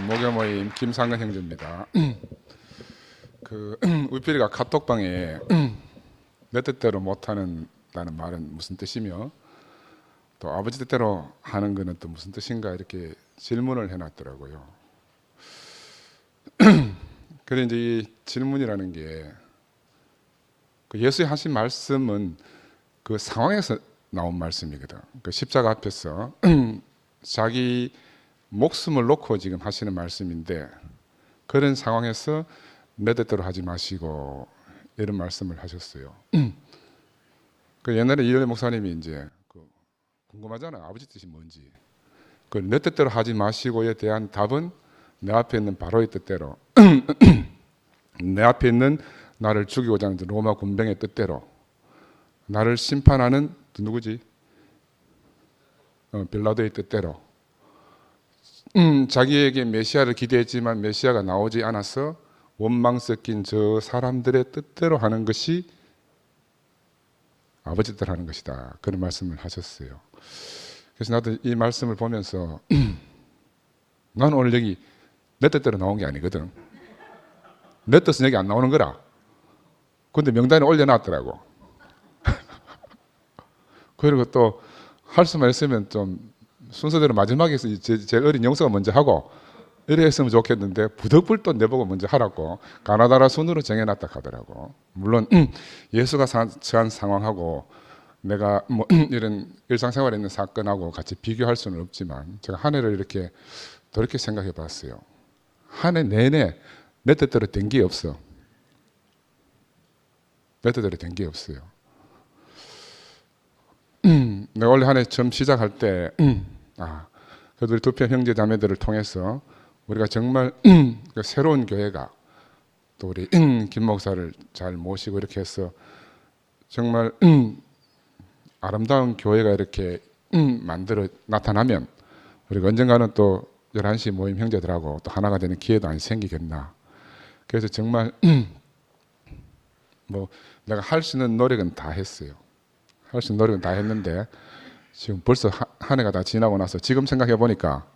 목요 모임 김상근 형제입니다. 우필이가 카톡방에 내 뜻대로 못하는다는 말은 무슨 뜻이며 또 아버지 뜻대로 하는 거는 또 무슨 뜻인가 이렇게 질문을 해놨더라고요. 그런데 이제 이 질문이라는 게 예수의 하신 말씀은 그 상황에서 나온 말씀이거든. 그 십자가 앞에서 자기 목숨을 놓고 지금 하시는 말씀인데 그런 상황에서 내 뜻대로 하지 마시고 이런 말씀을 하셨어요. 그 옛날에 이현래 목사님이 이제 궁금하잖아요. 아버지 뜻이 뭔지. 그 내 뜻대로 하지 마시고에 대한 답은 내 앞에 있는 바로의 뜻대로 내 앞에 있는 나를 죽이고자 하는 로마 군병의 뜻대로 나를 심판하는 누구지? 빌라도의 뜻대로 자기에게 메시아를 기대했지만 메시아가 나오지 않아서 원망 섞인 저 사람들의 뜻대로 하는 것이 아버지 뜻대로 하는 것이다. 그런 말씀을 하셨어요. 그래서 나도 이 말씀을 보면서 난 오늘 여기 내 뜻대로 나온 게 아니거든. 내 뜻은 여기 안 나오는 거라. 근데 명단에 올려놨더라고. 그리고 또 할 수만 있으면 좀 순서대로 마지막에 제일 어린 영서가 먼저 하고 이래 했으면 좋겠는데 부득불 또 내보고 먼저 하라고 가나다라 순으로 정해놨다 하더라고. 물론 예수가 처한 상황하고 내가 뭐 이런 일상생활에 있는 사건하고 같이 비교할 수는 없지만 제가 한 해를 이렇게 돌이켜 생각해 봤어요. 한 해 내내 내 뜻대로 된 게 없어. 내 뜻대로 된 게 없어요. 내가 원래 한 해 처음 시작할 때 그래도 우리 두 편 형제 자매들을 통해서 우리가 정말 새로운 교회가 또 우리 김 목사를 잘 모시고 이렇게 해서 정말 아름다운 교회가 이렇게 만들어 나타나면 우리가 언젠가는 또 11시 모임 형제들하고 또 하나가 되는 기회도 안 생기겠나. 그래서 정말 뭐 내가 할 수 있는 노력은 다 했어요. 할 수 있는 노력은 다 했는데 지금 벌써 한 해가 다 지나고 나서 지금 생각해 보니까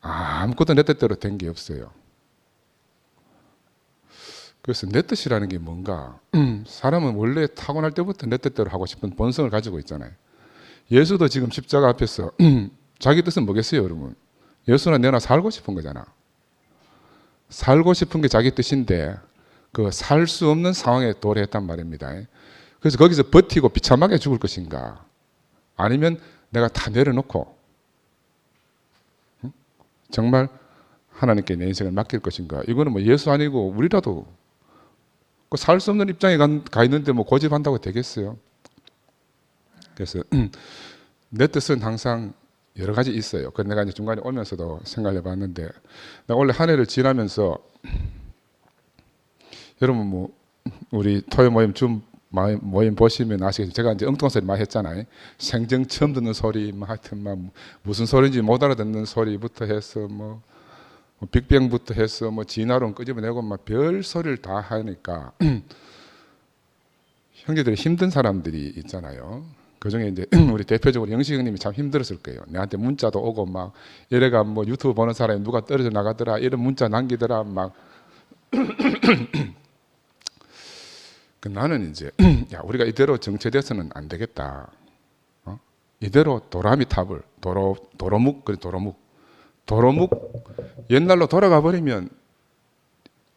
아무것도 내 뜻대로 된 게 없어요. 그래서 내 뜻이라는 게 뭔가 사람은 원래 타고날 때부터 내 뜻대로 하고 싶은 본성을 가지고 있잖아요. 예수도 지금 십자가 앞에서 자기 뜻은 뭐겠어요, 여러분? 예수는 내가 살고 싶은 거잖아. 살고 싶은 게 자기 뜻인데 그 살 수 없는 상황에 도래했단 말입니다. 그래서 거기서 버티고 비참하게 죽을 것인가 아니면 내가 다 내려놓고 정말 하나님께 내 인생을 맡길 것인가. 이거는 뭐 예수 아니고 우리라도 살 수 없는 입장에 가 있는데 뭐 고집한다고 되겠어요. 그래서 내 뜻은 항상 여러 가지 있어요. 그래서 내가 이제 중간에 오면서도 생각해 봤는데 내가 원래 한 해를 지나면서 여러분 뭐 우리 토요 모임 줌 모임 보시면 아시겠지만 제가 이제 엉뚱한 소리 많이 했잖아요. 생전 처음 듣는 소리, 뭐 하여튼 막 무슨 소리인지 못 알아듣는 소리부터 해서 뭐 빅뱅부터 해서 뭐 진화론 끄집어내고 막 별 소리를 다 하니까 형제들이 힘든 사람들이 있잖아요. 그 중에 이제 우리 대표적으로 영식 형님이 참 힘들었을 거예요. 내한테 문자도 오고 막 이래가 뭐 유튜브 보는 사람이 누가 떨어져 나가더라 이런 문자 남기더라 막 나는 이제 야 우리가 이대로 정체돼서는 안 되겠다. 이대로 도라미탑을 도로묵 옛날로 돌아가 버리면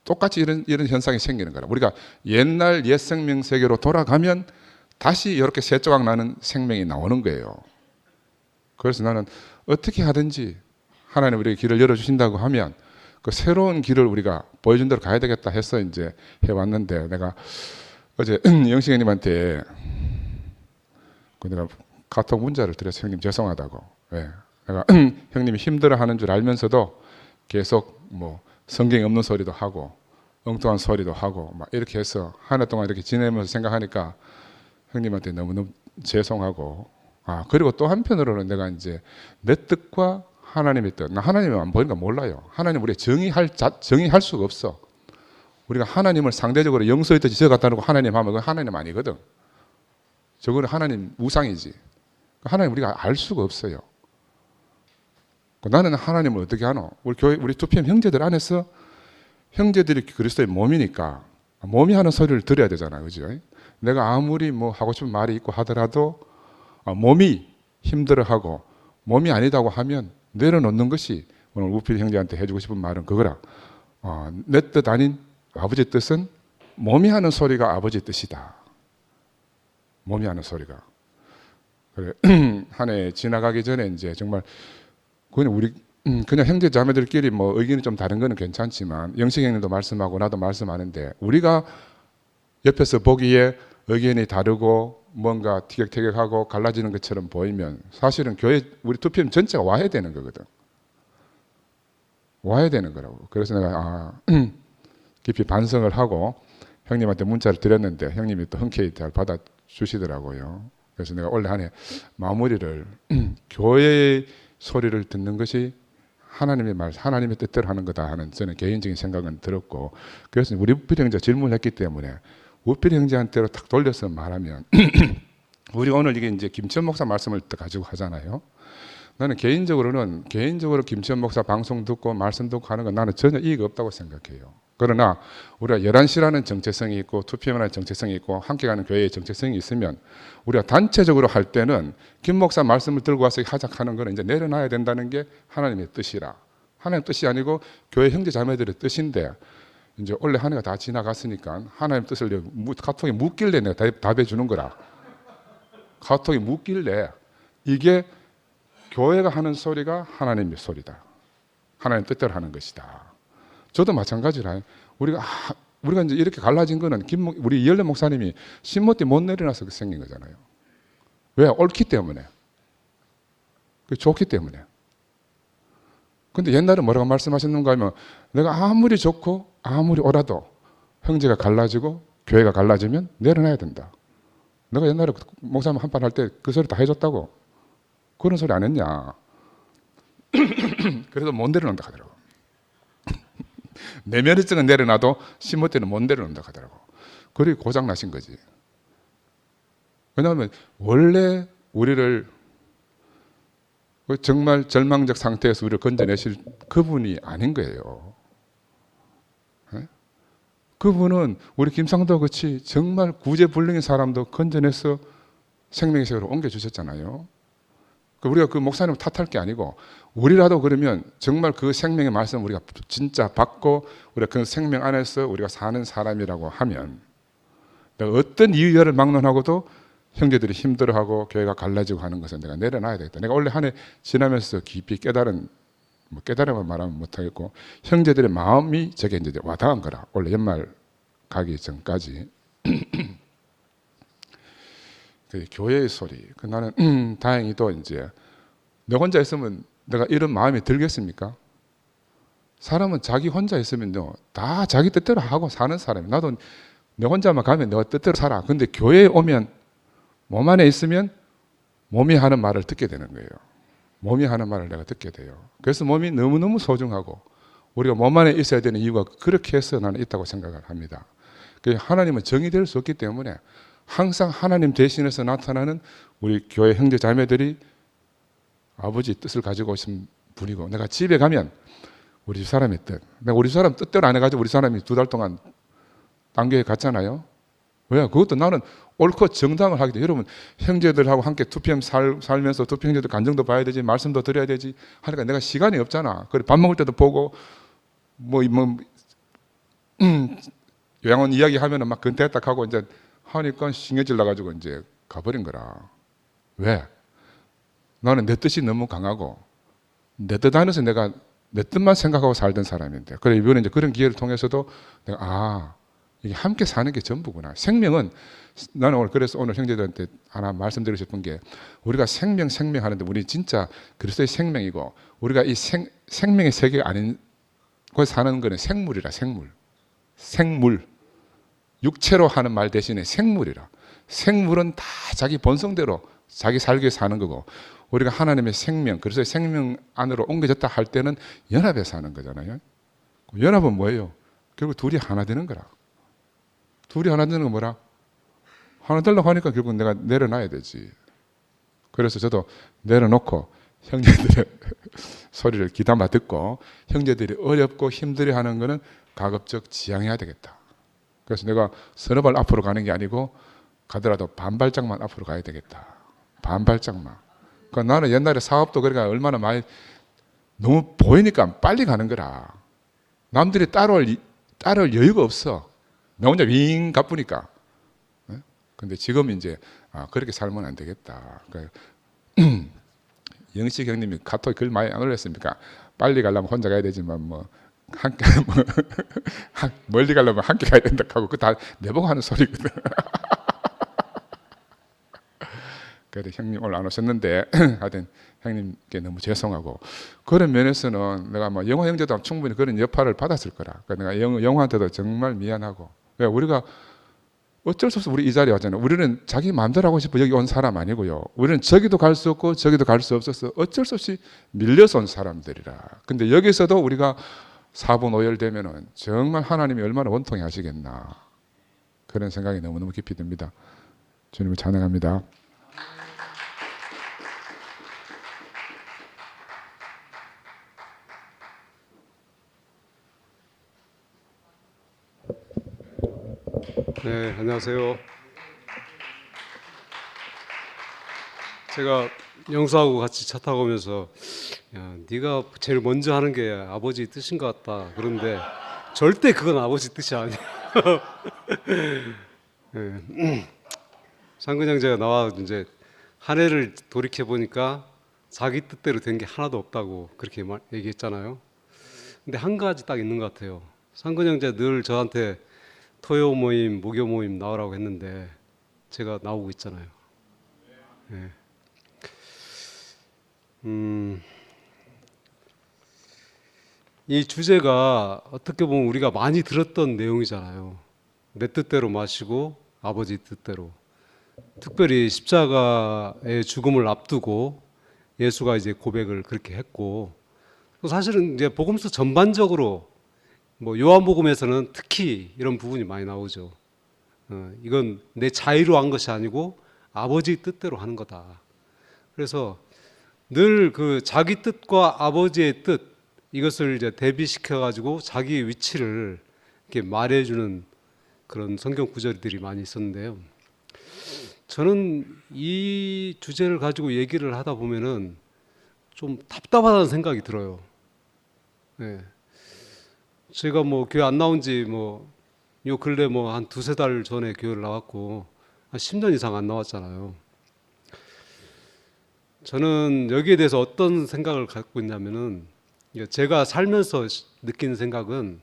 똑같이 이런 현상이 생기는 거라. 우리가 옛날 옛 생명 세계로 돌아가면 다시 이렇게 새 조각 나는 생명이 나오는 거예요. 그래서 나는 어떻게 하든지 하나님 우리에게 길을 열어주신다고 하면 그 새로운 길을 우리가 보여준 대로 가야 되겠다 해서 이제 해왔는데 내가 어제 영식 형님한테 내가 카톡 문자를 드려서 형님 죄송하다고. 왜? 내가 형님이 힘들어하는 줄 알면서도 계속 뭐 성경이 없는 소리도 하고 엉뚱한 소리도 하고 막 이렇게 해서 한 해 동안 이렇게 지내면서 생각하니까 형님한테 너무너무 죄송하고 그리고 또 한편으로는 내가 이제 내 뜻과 하나님의 뜻. 나 하나님을 안 보니까 몰라요. 하나님 우리가 정의할 수가 없어. 우리가 하나님을 상대적으로 영서의 뜻이 저 같다는 거 하나님 하면 그건 하나님 아니거든. 저거는 하나님 우상이지. 하나님 우리가 알 수가 없어요. 나는 하나님을 어떻게 하노? 우리 교회, 우리 2PM 형제들 안에서 형제들이 그리스도의 몸이니까 몸이 하는 소리를 들어야 되잖아요. 그죠? 내가 아무리 뭐 하고 싶은 말이 있고 하더라도 몸이 힘들어하고 몸이 아니다고 하면 내려놓는 것이 오늘 우필 형제한테 해주고 싶은 말은 그거라. 내 뜻 아닌 아버지의 뜻은 몸이 하는 소리가 아버지의 뜻이다. 몸이 하는 소리가. 그래. 한 해 지나가기 전에 이제 정말 그냥 우리 그냥 형제 자매들끼리 뭐 의견이 좀 다른 거는 괜찮지만 영식 형님도 말씀하고 나도 말씀하는데 우리가 옆에서 보기에 의견이 다르고 뭔가 티격태격하고 갈라지는 것처럼 보이면 사실은 교회 우리 2PM 전체가 와야 되는 거거든. 와야 되는 거라고. 그래서 내가 깊이 반성을 하고 형님한테 문자를 드렸는데 형님이 또 흔쾌히 잘 받아주시더라고요. 그래서 내가 올해 한 해 마무리를 교회의 소리를 듣는 것이 하나님의 말, 하나님의 뜻대로 하는 거다 하는 저는 개인적인 생각은 들었고, 그래서 우리 우필 형제 질문을 했기 때문에 우필 형제한테로 탁 돌려서 말하면 우리가 오늘 이게 이제 김천 목사 말씀을 가지고 하잖아요. 나는 개인적으로 김천 목사 방송 듣고 말씀 듣고 하는 건 나는 전혀 이의가 없다고 생각해요. 그러나 우리가 11시라는 정체성이 있고 2PM이라는 정체성이 있고 함께 가는 교회의 정체성이 있으면 우리가 단체적으로 할 때는 김 목사 말씀을 들고 와서 하작하는 거는 이제 내려놔야 된다는 게 하나님의 뜻이라. 하나님의 뜻이 아니고 교회 형제 자매들의 뜻인데 이제 원래 한 해가 다 지나갔으니까 하나님 뜻을 카톡에 묻길래 내가 답해 주는 거라. 카톡에 묻길래 이게 교회가 하는 소리가 하나님의 소리다. 하나님 뜻대로 하는 것이다. 저도 마찬가지라. 우리가 이제 이렇게 갈라진 거는 우리 이열래 목사님이 신모띠 못 내려놔서 생긴 거잖아요. 왜? 옳기 때문에. 좋기 때문에. 근데 옛날에 뭐라고 말씀하셨는가 하면 내가 아무리 좋고 아무리 옳아도 형제가 갈라지고 교회가 갈라지면 내려놔야 된다. 내가 옛날에 목사님 한판 할 때 그 소리 다 해줬다고. 그런 소리 안 했냐. 그래서 못 내려놓는다 하더라고. 내 면허증은 내려놔도 신모띠는 못 내려놓는다 하더라고. 그리고 고장 나신 거지. 왜냐하면 원래 우리를 정말 절망적 상태에서 우리를 건져내실 그분이 아닌 거예요. 그분은 우리 김상도 같이 정말 구제불능인 사람도 건져내서 생명의 세계로 옮겨주셨잖아요. 우리가 그 목사님을 탓할 게 아니고 우리라도 그러면 정말 그 생명의 말씀 우리가 진짜 받고 우리가 그 생명 안에서 우리가 사는 사람이라고 하면 내가 어떤 이유를 막론하고도 형제들이 힘들어하고 교회가 갈라지고 하는 것은 내가 내려놔야 되겠다. 내가 원래 한 해 지나면서 깊이 깨달음을 말하면 못하겠고 형제들의 마음이 제게 이제 와닿은 거라. 원래 연말 가기 전까지 그 교회의 소리. 나는 다행히도 이제 내 혼자 있으면 내가 이런 마음이 들겠습니까? 사람은 자기 혼자 있으면요 다 자기 뜻대로 하고 사는 사람이에요. 나도 내 혼자만 가면 내가 뜻대로 살아. 근데 교회에 오면 몸 안에 있으면 몸이 하는 말을 듣게 되는 거예요. 몸이 하는 말을 내가 듣게 돼요. 그래서 몸이 너무너무 소중하고 우리가 몸 안에 있어야 되는 이유가 그렇게 해서 나는 있다고 생각을 합니다. 하나님은 정의될 수 없기 때문에 항상 하나님 대신해서 나타나는 우리 교회 형제 자매들이 아버지 뜻을 가지고 오신 분이고, 내가 집에 가면 우리 집 사람의 뜻, 내가 우리 집 사람 뜻대로 안 해가지고 우리 사람이 2달 동안 딴 교회 갔잖아요. 왜? 그것도 나는 옳고 정당을 하기 때문에. 여러분 형제들하고 함께 2PM 살면서 2PM 형제들 간증도 봐야 되지, 말씀도 드려야 되지 하니까 내가 시간이 없잖아. 그래 밥 먹을 때도 보고 요양원 이야기 하면은 막 근태딱 하고 이제 하니까 신경질 나가지고 이제 가버린 거라. 왜? 나는 내 뜻이 너무 강하고 내 뜻 안에서 내가 내 뜻만 생각하고 살던 사람인데, 그래 이번에 이제 그런 기회를 통해서도 내가 이게 함께 사는 게 전부구나. 생명은 나는 그래서 오늘 형제들한테 하나 말씀드리고 싶은 게 우리가 생명 하는데 우리 진짜 그리스도의 생명이고 우리가 이 생명의 세계가 아닌 곳에 사는 거는 생물이라. 생물. 육체로 하는 말 대신에 생물이라. 생물은 다 자기 본성대로 자기 살기 위해 사는 거고 우리가 하나님의 생명, 그래서 생명 안으로 옮겨졌다 할 때는 연합해 사는 거잖아요. 연합은 뭐예요? 결국 둘이 하나 되는 거라. 둘이 하나 되는 건 뭐라? 하나 되려고 하니까 결국 내가 내려놔야 되지. 그래서 저도 내려놓고 형제들의 소리를 귀담아 듣고 형제들이 어렵고 힘들어하는 것은 가급적 지양해야 되겠다. 그래서 내가 서너 발 앞으로 가는 게 아니고 가더라도 반발짝만 앞으로 가야 되겠다. 반발짝만. 그러니까 나는 옛날에 사업도 그러니까 얼마나 많이 너무 보이니까 빨리 가는 거라. 남들이 따라올 여유가 없어. 나 혼자 윙 가쁘니까. 근데 지금 이제 그렇게 살면 안 되겠다. 그러니까 영식 형님이 카톡에 글 많이 안 올렸습니까? 빨리 가려면 혼자 가야 되지만 함께 멀리 가려면 함께 가야 된다 하고 그 다 내보고 하는 소리거든. 그래 형님 오늘 안 오셨는데 하여튼 형님께 너무 죄송하고 그런 면에서는 내가 영화 형제도 충분히 그런 여파를 받았을 거라. 그러니까 내가 영화한테도 정말 미안하고 우리가 어쩔 수 없어 우리 이 자리에 왔잖아요. 우리는 자기 마음대로 하고 싶어 여기 온 사람 아니고요. 우리는 저기도 갈 수 없고 저기도 갈 수 없어서 어쩔 수 없이 밀려서 온 사람들이라. 근데 여기서도 우리가 사분오열되면은 정말 하나님이 얼마나 원통해 하시겠나 그런 생각이 너무너무 깊이 듭니다. 주님을 찬양합니다. 네, 안녕하세요. 제가 영수하고 같이 차 타고 오면서 야, 네가 제일 먼저 하는 게 아버지 뜻인 것 같다. 그런데 절대 그건 아버지 뜻이 아니야. 네. 상근 형제가 나와 이제 한 해를 돌이켜 보니까 자기 뜻대로 된 게 하나도 없다고 그렇게 얘기했잖아요. 근데 한 가지 딱 있는 것 같아요. 상근 형제 늘 저한테 토요 모임, 목요 모임 나오라고 했는데 제가 나오고 있잖아요. 네. 이 주제가 어떻게 보면 우리가 많이 들었던 내용이잖아요. 내 뜻대로 마시고 아버지 뜻대로. 특별히 십자가의 죽음을 앞두고 예수가 이제 고백을 그렇게 했고, 사실은 이제 복음서 전반적으로 요한복음에서는 특히 이런 부분이 많이 나오죠. 이건 내 자의로 한 것이 아니고 아버지 뜻대로 하는 거다. 그래서 늘 그 자기 뜻과 아버지의 뜻 이것을 이제 대비시켜 가지고 자기 위치를 이렇게 말해주는 그런 성경 구절들이 많이 있었는데요. 저는 이 주제를 가지고 얘기를 하다 보면은 좀 답답하다는 생각이 들어요. 네. 제가 교회 안 나온 지 요 근래 한 두세 달 전에 교회를 나왔고 한 10년 이상 안 나왔잖아요. 저는 여기에 대해서 어떤 생각을 갖고 있냐면은 제가 살면서 느끼는 생각은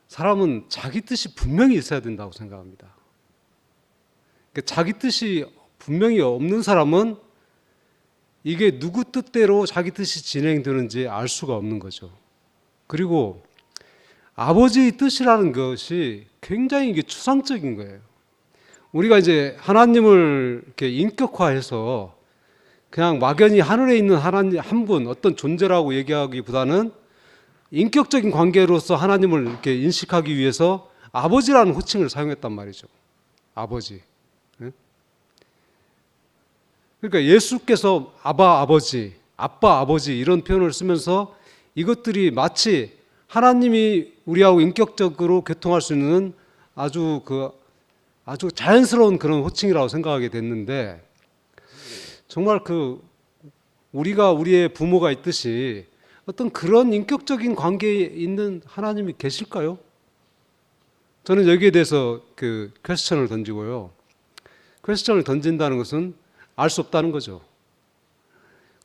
사람은 자기 뜻이 분명히 있어야 된다고 생각합니다. 자기 뜻이 분명히 없는 사람은 이게 누구 뜻대로 자기 뜻이 진행되는지 알 수가 없는 거죠. 그리고 아버지의 뜻이라는 것이 굉장히 이게 추상적인 거예요. 우리가 이제 하나님을 이렇게 인격화해서 그냥 막연히 하늘에 있는 하나님 한 분, 어떤 존재라고 얘기하기보다는 인격적인 관계로서 하나님을 이렇게 인식하기 위해서 아버지라는 호칭을 사용했단 말이죠. 아버지. 그러니까 예수께서 아바 아버지, 아빠 아버지 이런 표현을 쓰면서 이것들이 마치 하나님이 우리하고 인격적으로 교통할 수 있는 아주 자연스러운 그런 호칭이라고 생각하게 됐는데, 정말 우리가 우리의 부모가 있듯이 어떤 그런 인격적인 관계에 있는 하나님이 계실까요? 저는 여기에 대해서 퀘스천을 던지고요. 퀘스천을 던진다는 것은 알 수 없다는 거죠.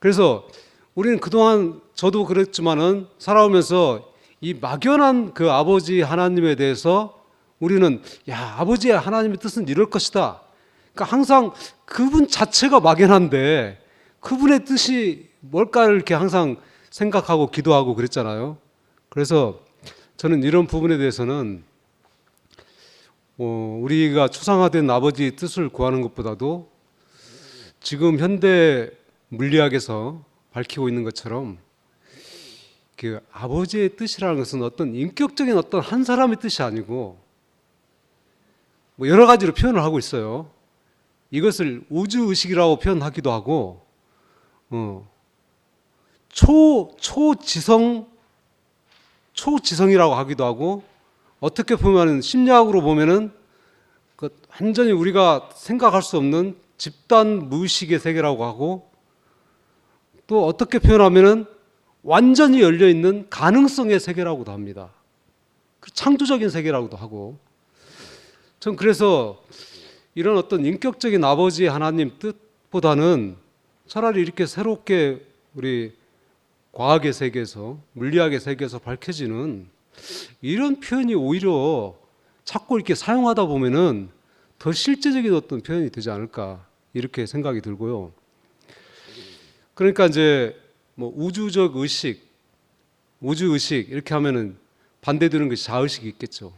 그래서 우리는 그동안 저도 그랬지만은 살아오면서 이 막연한 그 아버지 하나님에 대해서 우리는 아버지의 하나님의 뜻은 이럴 것이다. 그러니까 항상 그분 자체가 막연한데 그분의 뜻이 뭘까를 이렇게 항상 생각하고 기도하고 그랬잖아요. 그래서 저는 이런 부분에 대해서는 우리가 추상화된 아버지의 뜻을 구하는 것보다도 지금 현대 물리학에서 밝히고 있는 것처럼 그 아버지의 뜻이라는 것은 어떤 인격적인 어떤 한 사람의 뜻이 아니고 여러 가지로 표현을 하고 있어요. 이것을 우주의식이라고 표현하기도 하고 초지성이라고 하기도 하고, 어떻게 보면 심리학으로 보면은 그 완전히 우리가 생각할 수 없는 집단 무의식의 세계라고 하고, 또 어떻게 표현하면은 완전히 열려 있는 가능성의 세계라고도 합니다. 창조적인 세계라고도 하고. 전 그래서 이런 어떤 인격적인 아버지 하나님 뜻보다는 차라리 이렇게 새롭게 우리 과학의 세계에서, 물리학의 세계에서 밝혀지는 이런 표현이 오히려 자꾸 이렇게 사용하다 보면은 더 실제적인 어떤 표현이 되지 않을까, 이렇게 생각이 들고요. 그러니까 이제 뭐 우주적 의식, 우주 의식 이렇게 하면은 반대되는 것이 자의식이 있겠죠.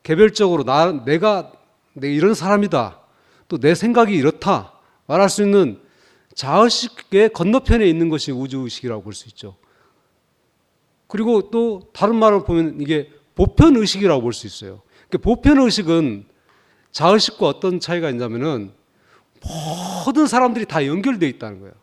개별적으로 내가 이런 사람이다, 또 내 생각이 이렇다 말할 수 있는 자의식의 건너편에 있는 것이 우주의식이라고 볼 수 있죠. 그리고 또 다른 말을 보면 이게 보편의식이라고 볼 수 있어요. 보편의식은 자의식과 어떤 차이가 있냐면은 모든 사람들이 다 연결되어 있다는 거예요.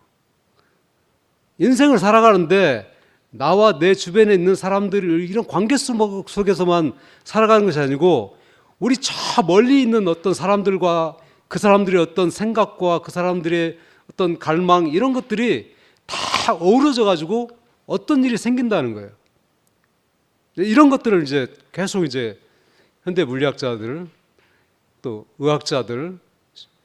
인생을 살아가는데 나와 내 주변에 있는 사람들이 이런 관계 속에서만 살아가는 것이 아니고, 우리 저 멀리 있는 어떤 사람들과 그 사람들의 어떤 생각과 그 사람들의 어떤 갈망, 이런 것들이 다 어우러져 가지고 어떤 일이 생긴다는 거예요. 이런 것들을 이제 계속 이제 현대 물리학자들, 또 의학자들,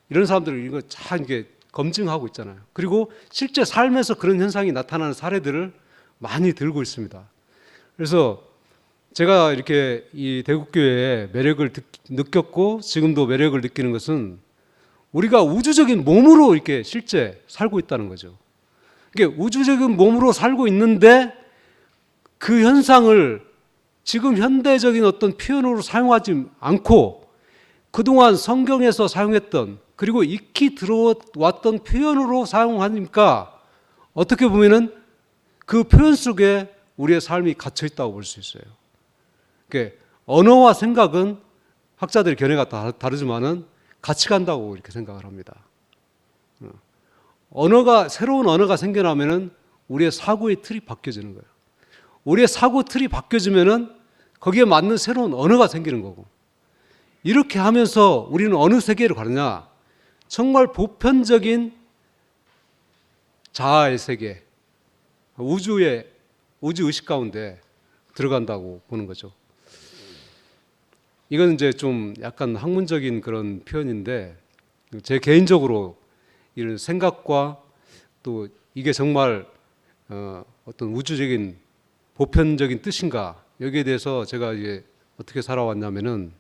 이런 사람들을 이거 잘 이게 검증하고 있잖아요. 그리고 실제 삶에서 그런 현상이 나타나는 사례들을 많이 들고 있습니다. 그래서 제가 이렇게 이 대국교회의 매력을 느꼈고 지금도 매력을 느끼는 것은 우리가 우주적인 몸으로 이렇게 실제 살고 있다는 거죠. 이게 우주적인 몸으로 살고 있는데 그 현상을 지금 현대적인 어떤 표현으로 사용하지 않고 그동안 성경에서 사용했던, 그리고 익히 들어왔던 표현으로 사용하니까 어떻게 보면은 그 표현 속에 우리의 삶이 갇혀 있다고 볼 수 있어요. 그러니까 언어와 생각은 학자들의 견해가 다르지만은 같이 간다고 이렇게 생각을 합니다. 새로운 언어가 생겨나면은 우리의 사고의 틀이 바뀌어지는 거예요. 우리의 사고 틀이 바뀌어지면은 거기에 맞는 새로운 언어가 생기는 거고, 이렇게 하면서 우리는 어느 세계로 가느냐? 정말 보편적인 자아의 세계, 우주의식 가운데 들어간다고 보는 거죠. 이건 이제 좀 약간 학문적인 그런 표현인데, 제 개인적으로 이런 생각과 또 이게 정말 어떤 우주적인 보편적인 뜻인가, 여기에 대해서 제가 이제 어떻게 살아왔냐면은,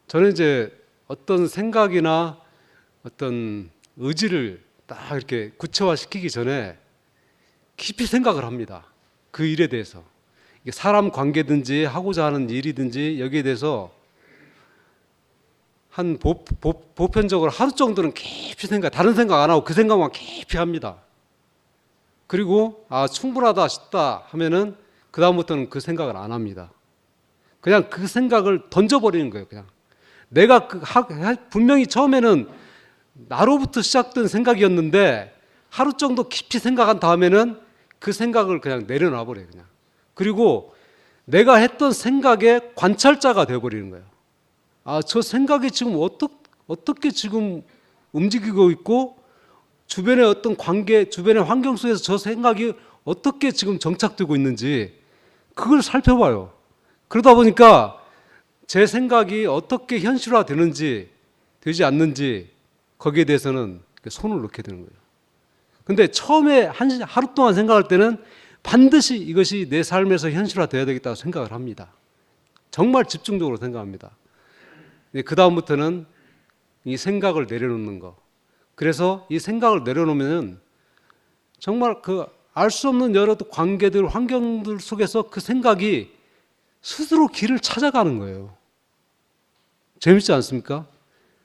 저는 이제 어떤 생각이나 어떤 의지를 딱 이렇게 구체화시키기 전에 깊이 생각을 합니다. 그 일에 대해서. 이게 사람 관계든지 하고자 하는 일이든지 여기에 대해서 한 보편적으로 하루 정도는 깊이 다른 생각 안 하고 그 생각만 깊이 합니다. 그리고 충분하다 싶다 하면은 그 다음부터는 그 생각을 안 합니다. 그냥 그 생각을 던져버리는 거예요. 그냥 내가 분명히 처음에는 나로부터 시작된 생각이었는데 하루 정도 깊이 생각한 다음에는 그 생각을 그냥 내려놔 버려요. 그냥. 그리고 내가 했던 생각의 관찰자가 되어버리는 거예요. 저 생각이 지금 어떻게 지금 움직이고 있고, 주변의 어떤 관계, 주변의 환경 속에서 저 생각이 어떻게 지금 정착되고 있는지 그걸 살펴봐요. 그러다 보니까 제 생각이 어떻게 현실화되는지 되지 않는지 거기에 대해서는 손을 놓게 되는 거예요. 근데 처음에 하루 동안 생각할 때는 반드시 이것이 내 삶에서 현실화되어야 되겠다고 생각을 합니다. 정말 집중적으로 생각합니다. 그 다음부터는 이 생각을 내려놓는 거. 그래서 이 생각을 내려놓으면 정말 그 알 수 없는 여러 관계들, 환경들 속에서 그 생각이 스스로 길을 찾아가는 거예요. 재밌지 않습니까?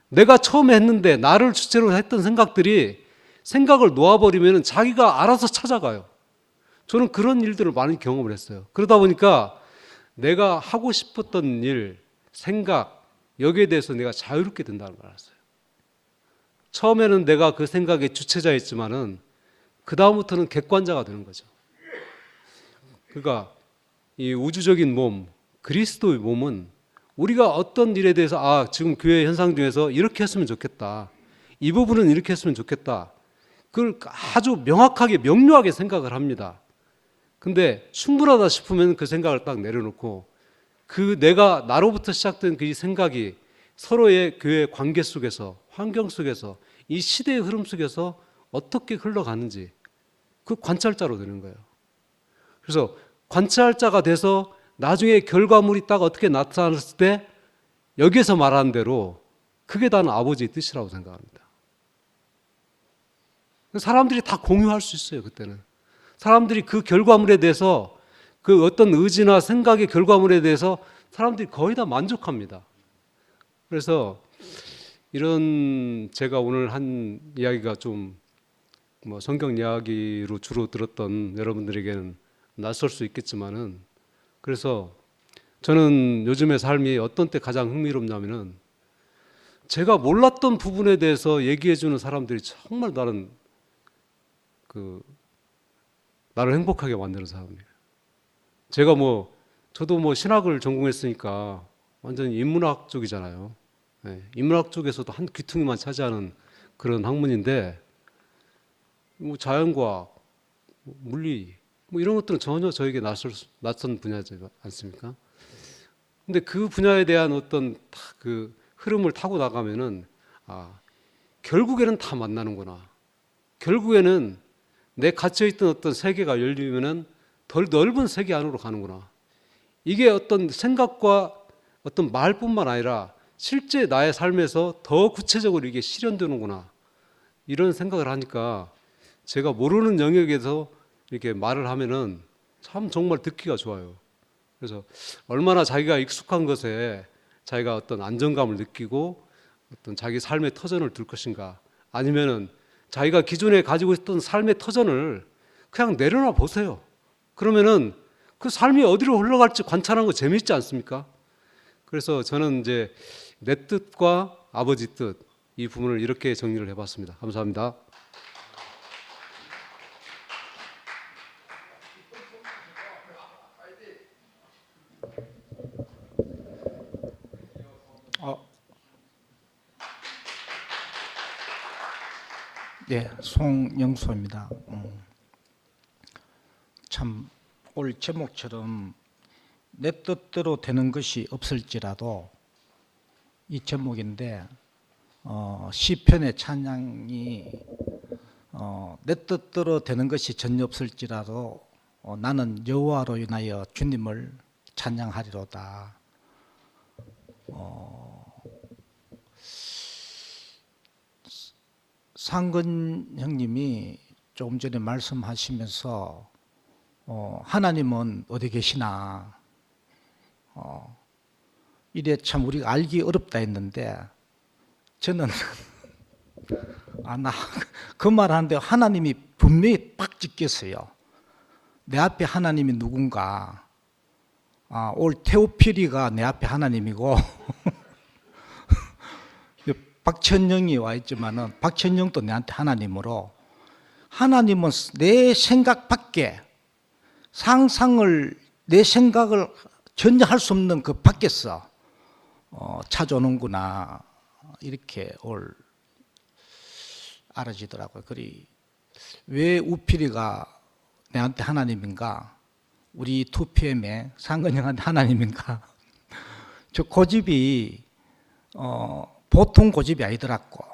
내가 처음에 했는데 나를 주체로 했던 생각들이 생각을 놓아버리면 자기가 알아서 찾아가요. 저는 그런 일들을 많이 경험을 했어요. 그러다 보니까 내가 하고 싶었던 일, 생각, 여기에 대해서 내가 자유롭게 된다는 걸 알았어요. 처음에는 내가 그 생각의 주체자였지만은 그 다음부터는 객관자가 되는 거죠. 그러니까 이 우주적인 몸, 그리스도의 몸은 우리가 어떤 일에 대해서 지금 교회 현상 중에서 이렇게 했으면 좋겠다, 이 부분은 이렇게 했으면 좋겠다, 그걸 아주 명확하게 명료하게 생각을 합니다. 근데 충분하다 싶으면 그 생각을 딱 내려놓고 그 내가 나로부터 시작된 그 생각이 서로의 교회 관계 속에서, 환경 속에서, 이 시대의 흐름 속에서 어떻게 흘러가는지 그 관찰자로 되는 거예요. 그래서 관찰자가 돼서 나중에 결과물이 딱 어떻게 나타났을 때 여기에서 말하는 대로 그게 다 아버지의 뜻이라고 생각합니다. 사람들이 다 공유할 수 있어요. 그때는 사람들이 그 결과물에 대해서, 그 어떤 의지나 생각의 결과물에 대해서 사람들이 거의 다 만족합니다. 그래서 이런 제가 오늘 한 이야기가 좀 성경 이야기로 주로 들었던 여러분들에게는 낯설 수 있겠지만은, 그래서 저는 요즘의 삶이 어떤 때 가장 흥미롭냐면은 제가 몰랐던 부분에 대해서 얘기해 주는 사람들이 정말 나를 행복하게 만드는 사람이에요. 제가 저도 신학을 전공했으니까 완전히 인문학 쪽이잖아요. 네, 인문학 쪽에서도 한 귀퉁이만 차지하는 그런 학문인데, 자연과학, 물리, 이런 것들은 전혀 저에게 낯선 분야지 않습니까? 근데 그 분야에 대한 어떤 그 흐름을 타고 나가면은, 결국에는 다 만나는구나. 결국에는 내 갇혀있던 어떤 세계가 열리면은 덜 넓은 세계 안으로 가는구나. 이게 어떤 생각과 어떤 말뿐만 아니라 실제 나의 삶에서 더 구체적으로 이게 실현되는구나. 이런 생각을 하니까 제가 모르는 영역에서 이렇게 말을 하면은 참 정말 듣기가 좋아요. 그래서 얼마나 자기가 익숙한 것에 자기가 어떤 안정감을 느끼고 어떤 자기 삶의 터전을 둘 것인가, 아니면은 자기가 기존에 가지고 있던 삶의 터전을 그냥 내려놔 보세요. 그러면은 그 삶이 어디로 흘러갈지 관찰하는 거 재미있지 않습니까? 그래서 저는 이제 내 뜻과 아버지 뜻, 이 부분을 이렇게 정리를 해봤습니다. 감사합니다. 네, 송영수입니다. 참 올 제목처럼 내 뜻대로 되는 것이 없을지라도, 이 제목인데 시편의 찬양이 내 뜻대로 되는 것이 전혀 없을지라도 나는 여호와로 인하여 주님을 찬양하리로다. 상근 형님이 조금 전에 말씀하시면서 하나님은 어디 계시나, 이래 참 우리가 알기 어렵다 했는데, 저는 나 그 말 하는데 하나님이 분명히 빡 찍혔어요. 내 앞에 하나님이 누군가. 올 테오피리가 내 앞에 하나님이고 박천영이 와 있지만은 박천영도 내한테 하나님으로, 하나님은 내 생각 밖에, 내 생각을 전혀 할 수 없는 그 밖에서 찾아오는구나, 이렇게 알아지더라고요. 그리 왜 우필이가 내한테 하나님인가, 우리 2PM의 상근형한테 하나님인가. 저 고집이 보통 고집이 아니더라고.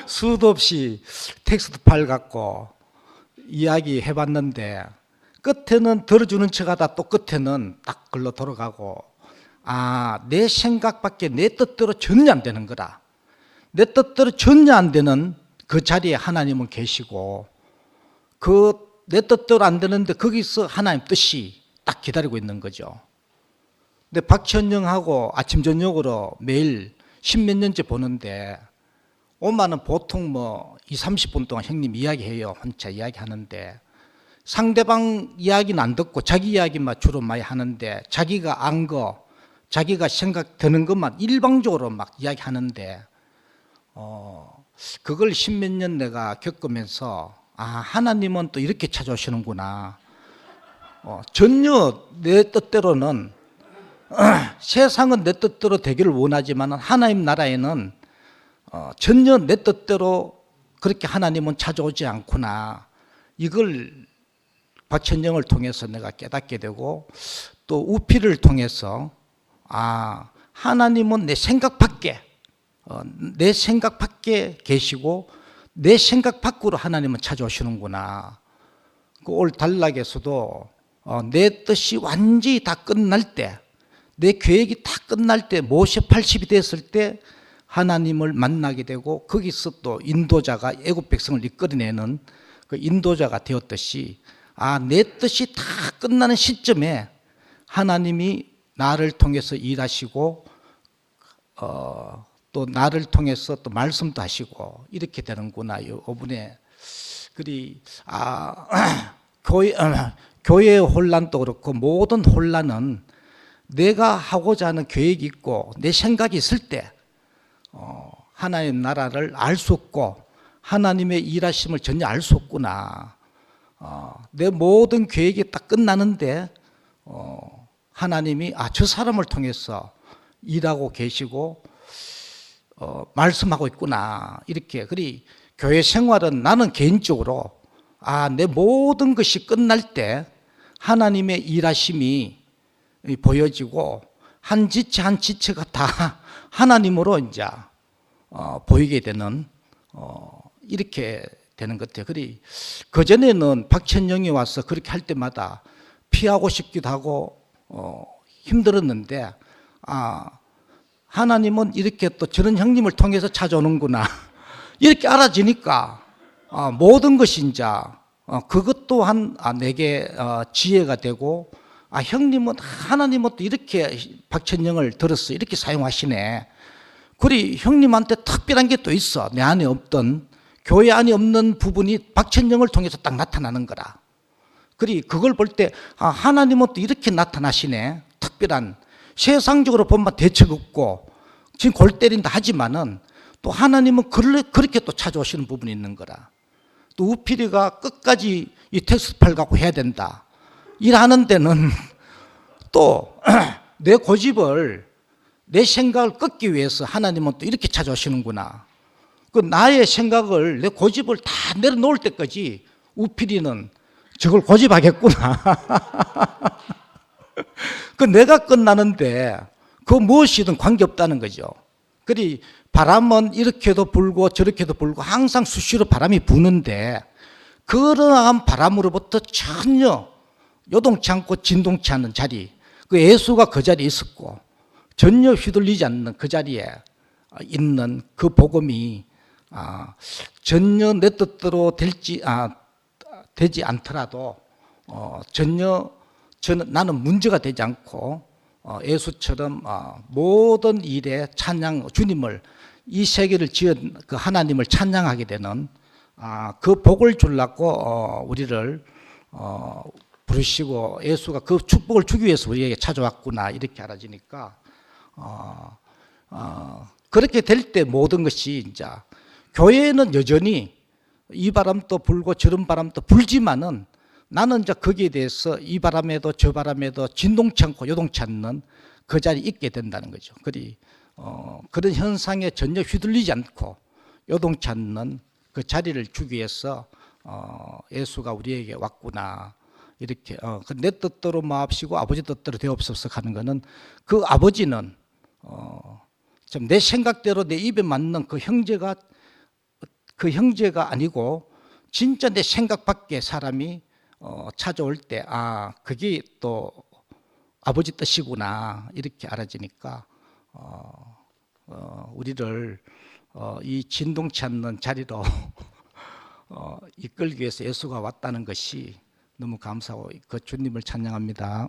수도 없이 텍스트 파일 갖고 이야기 해봤는데, 끝에는 들어주는 척하다 또 끝에는 딱 글로 돌아가고, 내 생각밖에 내 뜻대로 전혀 안 되는 거다. 내 뜻대로 전혀 안 되는 그 자리에 하나님은 계시고, 그 내 뜻대로 안 되는데 거기서 하나님 뜻이 딱 기다리고 있는 거죠. 근데 박천영하고 아침 저녁으로 매일 10몇 년째 보는데, 오마는 보통 20, 30분 동안 형님 이야기해요. 혼자 이야기하는데, 상대방 이야기는 안 듣고 자기 이야기만 주로 많이 하는데, 자기가 안 거, 자기가 생각되는 것만 일방적으로 막 이야기하는데, 그걸 십몇 년 내가 겪으면서 아, 하나님은 또 이렇게 찾아오시는구나. 전혀 내 뜻대로는 세상은 내 뜻대로 되기를 원하지만 하나님 나라에는 전혀 내 뜻대로 그렇게 하나님은 찾아오지 않구나. 이걸 박천영을 통해서 내가 깨닫게 되고 또 우피를 통해서 아, 하나님은 내 생각 밖에 계시고 내 생각 밖으로 하나님은 찾아오시는구나. 올 단락에서도 내 뜻이 완전히 다 끝날 때, 내 계획이 다 끝날 때, 모세 80이 됐을 때 하나님을 만나게 되고 거기서 또 인도자가 애국 백성을 이끌어내는 그 인도자가 되었듯이 아, 내 뜻이 다 끝나는 시점에 하나님이 나를 통해서 일하시고 또 나를 통해서 또 말씀도 하시고 이렇게 되는구나. 이 5분에 그리 교회의 혼란도 그렇고 모든 혼란은 내가 하고자 하는 계획이 있고 내 생각이 있을 때 하나님 나라를 알 수 없고 하나님의 일하심을 전혀 알 수 없구나. 내 모든 계획이 딱 끝나는데 하나님이 저 사람을 통해서 일하고 계시고 말씀하고 있구나. 이렇게 그리 교회 생활은 나는 개인적으로 내 모든 것이 끝날 때 하나님의 일하심이 보여지고 한 지체 한 지체가 다 하나님으로 이제 보이게 되는 이렇게 되는 것 같아요. 그리 그전에는 박천영이 와서 그렇게 할 때마다 피하고 싶기도 하고 힘들었는데 하나님은 이렇게 또 저런 형님을 통해서 찾아오는구나. 이렇게 알아지니까 모든 것이 이제 그것 또한 내게 지혜가 되고 형님은 하나님은 또 이렇게 박천영을 들었어. 이렇게 사용하시네. 그리 형님한테 특별한 게 또 있어. 내 안에 없던 교회 안에 없는 부분이 박천영을 통해서 딱 나타나는 거라. 그리 그걸 볼 때 하나님은 또 이렇게 나타나시네. 특별한 세상적으로 보면 대책 없고 지금 골 때린다 하지만은 또 하나님은 그렇게 또 찾아오시는 부분이 있는 거라. 또 우필이가 끝까지 이 텍스트파일 갖고 해야 된다. 일하는 데는 또 내 고집을 내 생각을 끊기 위해서 하나님은 또 이렇게 찾아오시는구나. 그 나의 생각을 내 고집을 다 내려놓을 때까지 우필이는 저걸 고집하겠구나. 그 내가 끝나는데 그 무엇이든 관계없다는 거죠. 그리 바람은 이렇게도 불고 저렇게도 불고 항상 수시로 바람이 부는데 그러한 바람으로부터 전혀 요동치 않고 진동치 않는 자리, 그 예수가 그 자리에 있었고 전혀 휘둘리지 않는 그 자리에 있는 그 복음이 전혀 내 뜻대로 되지 않더라도 전혀 나는 문제가 되지 않고 예수처럼 모든 일에 찬양, 주님을 이 세계를 지은 그 하나님을 찬양하게 되는 그 복을 주려고 우리를 부르시고 예수가 그 축복을 주기 위해서 우리에게 찾아왔구나. 이렇게 알아지니까 그렇게 될 때 모든 것이 이제 교회는 여전히 이 바람도 불고 저런 바람도 불지만은 나는 이제 거기에 대해서 이 바람에도 저 바람에도 진동치 않고 요동치 않는 그 자리에 있게 된다는 거죠. 그런 현상에 전혀 휘둘리지 않고 요동치 않는 그 자리를 주기 위해서 예수가 우리에게 왔구나. 이렇게 내 뜻대로 마옵시고 아버지 뜻대로 되옵소서 하는 것은 그 아버지는 좀 내 생각대로 내 입에 맞는 그 형제가 아니고 진짜 내 생각 밖에 사람이 찾아올 때 그게 또 아버지 뜻이구나. 이렇게 알아지니까 우리를 이 진동치 않는 자리로 이끌기 위해서 예수가 왔다는 것이 너무 감사하고 그 주님을 찬양합니다.